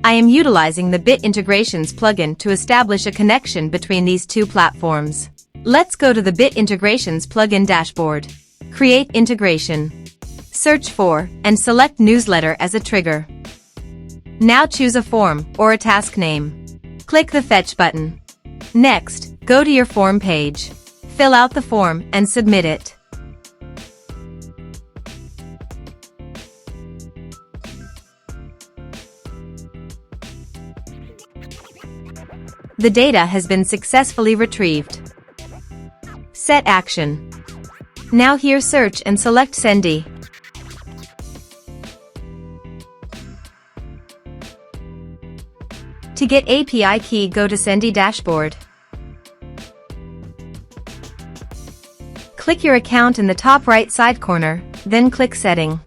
I am utilizing the Bit Integrations plugin to establish a connection between these two platforms. Let's go to the Bit Integrations plugin dashboard. Create integration. Search for and select newsletter as a trigger. Now choose a form or a task name. Click the Fetch button. Next, go to your form page. Fill out the form and submit it. The data has been successfully retrieved. Set action. Now here search and select Sendy. To get API key, go to Sendy dashboard. Click your account in the top right side corner, then click Setting.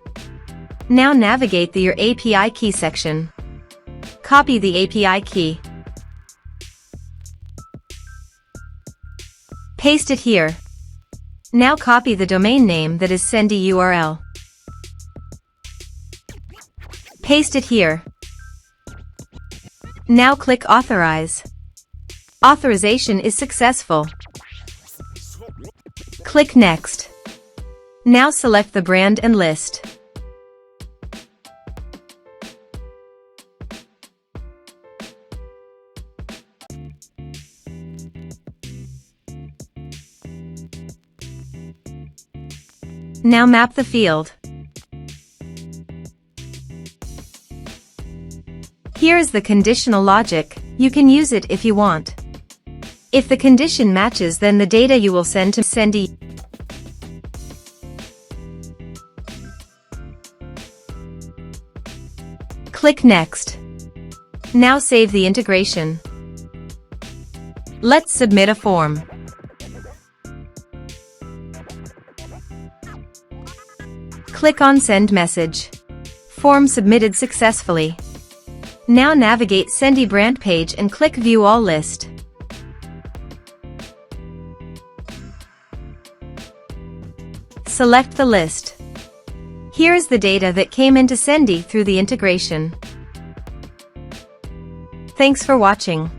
Now navigate to your API key section. Copy the API key. Paste it here. Now copy the domain name that is Sendy URL. Paste it here. Now click Authorize. Authorization is successful. Click Next. Now select the brand and list. Now map the field. Here is the conditional logic. You can use it if you want. If the condition matches, then the data you will send to Sendy. Click Next. Now save the integration. Let's submit a form. Click on Send Message. Form submitted successfully. Now navigate Sendy brand page and click View All List. Select the list. Here is the data that came into Sendy through the integration. Thanks for watching.